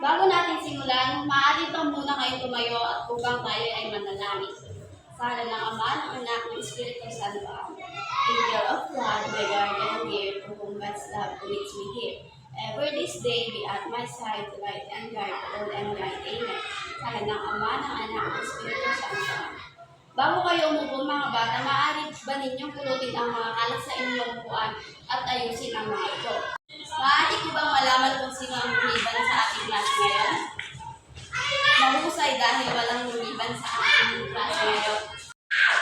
Bago natin simulan, maaari pa muna kayo tumayo at upang tayo ay manalangin. Sa ngalan ng Ama, ng Anak, ng Espiritu Santo. Angel of God, my guardian dear, to whom God's love leads me here. Ever this day be at my side to light and guide all and guide. Amen. Sa ngalan ng Ama, ng Anak, ng Espiritu Santo. Bago kayo umupo mga bata, maaari ba ninyong pulutin ang mga kalat sa inyong upuan at ayusin ang mga ito? Maaari ko bang malaman kung sino ang lumiban sa ating klase ngayon? Mahusay dahil walang lumiban sa ating klase ngayon.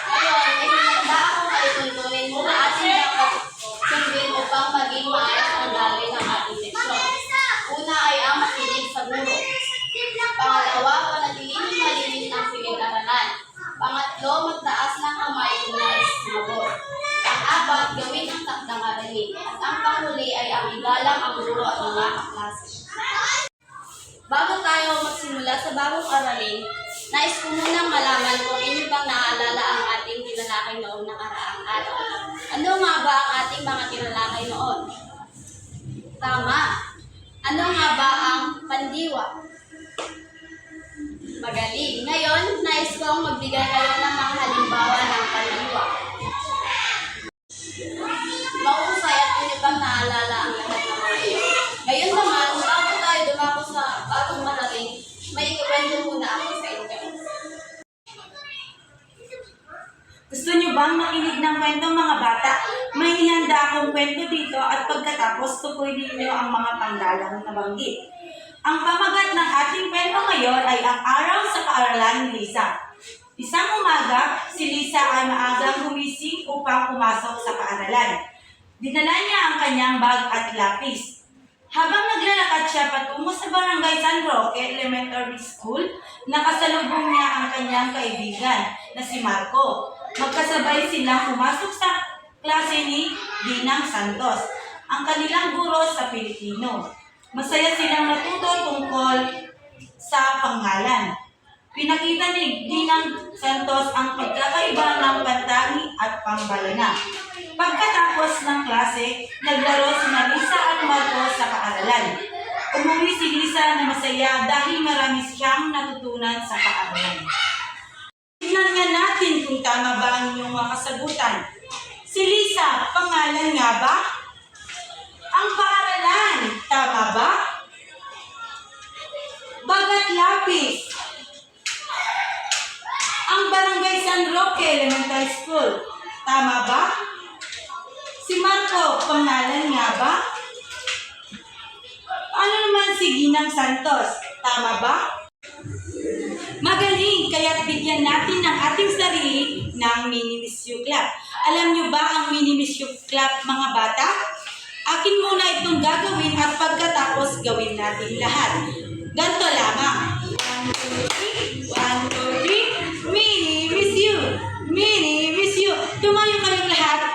Ngayon, ay hinanda akong kalituntunin mo na ating dapat sundin upang maging maayos ang daloy ng ating leksyon. Una ay ang makinig sa guro. Pangalawa, panatilihin malinis ang pinag-aralan. Pangatlo, magtaas ng kamay kung nais sumabot. Pang-apat, gawin ang takdang aralin. At ang panghuli ay ang igalang ang guro at mga kaklase. Bago tayo magsimula sa bagong aralin, nais ko munang malaman kung inyo bang naaalala ang ating tinalakay noong nakaraang araw. Ano nga ba ang ating mga tinalakay noon? Tama. Ano nga ba ang pandiwa? Magaling. Ngayon, nais kong magbigay kayo ng mga halimbawa ng pandiwa. Mahusay at inyo bang naalala ang lahat ng mga iyo. Ngayon naman, bago tayo dumako sa bagong aralin, may ikwento muna ako sa inyo. Gusto niyo bang makinig ng kwento mga bata? May ihanda akong kwento dito at pagkatapos tukuyin ninyo ang mga panggalang nabanggit. Ang pamagat ng ating kwento ngayon ay ang araw sa paaralan ni Lisa. Isang umaga, si Lisa ay maagang gumising upang pumasok sa paaralan. Dinala niya ang kanyang bag at lapis. Habang naglalakad siya patungo sa Barangay San Roque Elementary School, nakasalubong niya ang kanyang kaibigan na si Marco. Magkasabay silang pumasok sa klase ni Dinang Santos, ang kanilang guro sa Pilipino. Masaya silang natuto tungkol sa pangalan. Pinakita ni Dinang Santos ang pagkakaiba ng pantangi at pambalana. Pagkatapos ng klase, naglaro sina Lisa at Marco sa paaralan. Umuwi si Lisa na masaya dahil marami siyang natutunan sa paaralan. Tingnan nga natin kung tama ba ang inyong mga kasagutan. Si Lisa, pangalan nga ba? Ang paaralan, tama ba? Bagat lapis. Ang Barangay San Roque Elementary School, tama ba? Si Marco, pangalan nga ba? Ano naman si Ginang Santos, tama ba? Magaling, kaya't bigyan natin ng ating sarili ng Mini Miss You Club. Alam niyo ba ang Mini Miss You Club, mga bata? Akin muna itong gagawin at pagkatapos gawin natin lahat. Ganto lamang. 1, 2, 3. 1, 2, 3. Mini Miss You. Mini Miss You. Tumayo kayong lahat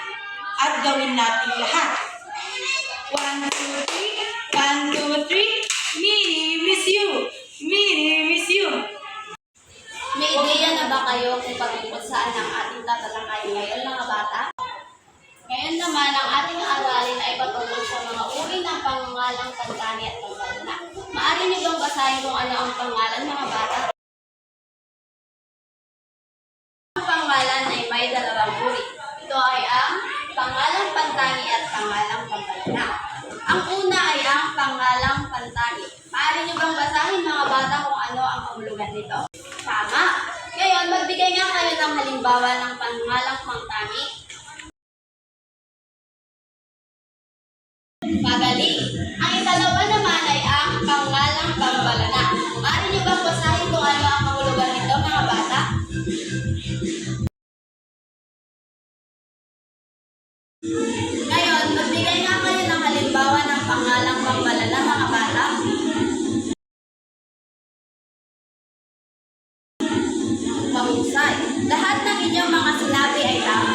at gawin natin lahat. 1, 2, 3. 1, 2, 3. Mini Miss You. Mini Miss You. May ideya na ba kayo kung patungkol saan ang ating tatalakayin ngayon mga bata? Ngayon naman, ang ating aralin ay patungkol sa mga uri ng pangalang pantani at pambalana. Maaari niyo bang basahin kung ano ang pangalan mga bata? Ang pangalan ay may dalawang uri. Ito ay ang pangalang pantani at pangalang pambalana. Ang una ay ang pangalang pantani. Maaari niyo bang basahin mga bata kung ano ang kahulugan nito? Tama! Ngayon, magbigay nga kayo ng halimbawa ng pangalang pantani. Magaling! Ang ikalawa naman ay ang pangalang pambalana. Maaari niyo bang basahin kung ano ang kahulugan nito mga bata? Ngayon, magbigay nga kayo ng halimbawa ng pangalang pambalana mga bata. Mahusay. Lahat ng inyong mga sinabi ay tama.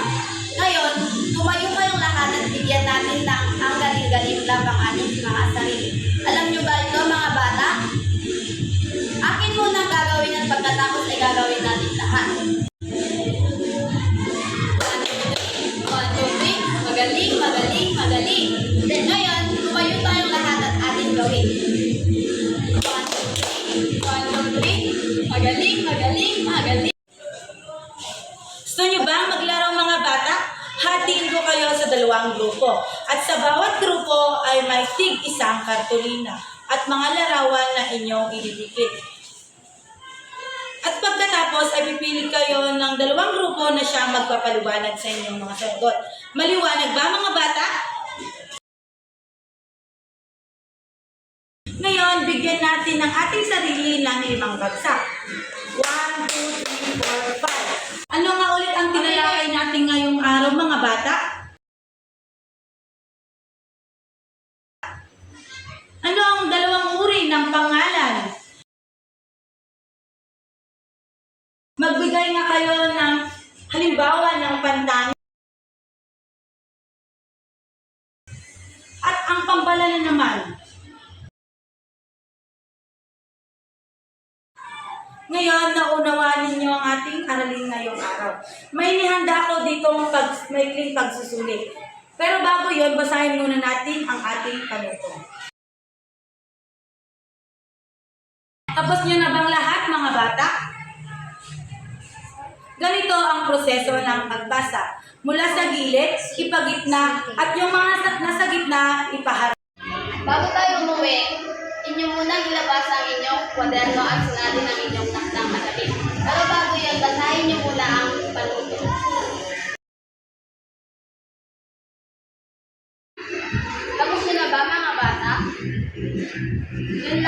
Ngayon, tumayo kayong lahat at bigyan natin ng ang galing-galing lang ang ating mga sarili. Alam nyo ba ito mga bata? Akin muna ang gagawin at pagkatapos ay gagawin natin lahat. 1, 2, 3. 1, 2, 3. Magaling, magaling, magaling. Ngayon, tumayo tayong lahat at ating gawin. nyo ba maglaro mga bata? Hatiin ko kayo sa 2 grupo. At sa bawat grupo ay may tig-isang kartulina at mga larawan na inyong ididikit. At pagkatapos ay pipili kayo ng 2 grupo na siyang magpapaliwanag sa inyong mga sagot. Maliwanag ba mga bata? Ngayon, bigyan natin ng ating sarili ng 5 bagsak. 1, 2, 3, 4, 5. Ano nga ulit ang tinalakay natin ngayong araw mga bata? Ano ang 2 uri ng pangalan? Magbigay nga kayo ng halimbawa ng pantangi. At ang pambalanan naman. Ngayon, naunawaan ninyo ang ating aralin ngayong araw. May inihanda ako dito maikling pagsusulit. Pero bago yon, basahin muna natin ang ating panutong. Tapos nyo na bang lahat mga bata? Ganito ang proseso ng pagbasa. Mula sa gilid, ipagitna, at yung mga nasa gitna, ipaharap. Bago tayo umuwi, inyo munang ilabas ang inyong kwaderno at sunatin ang inyong takdang katabi. Pero bago yan, basahin niyo muna ang panutong. Tapos nyo na ba mga bata? Yun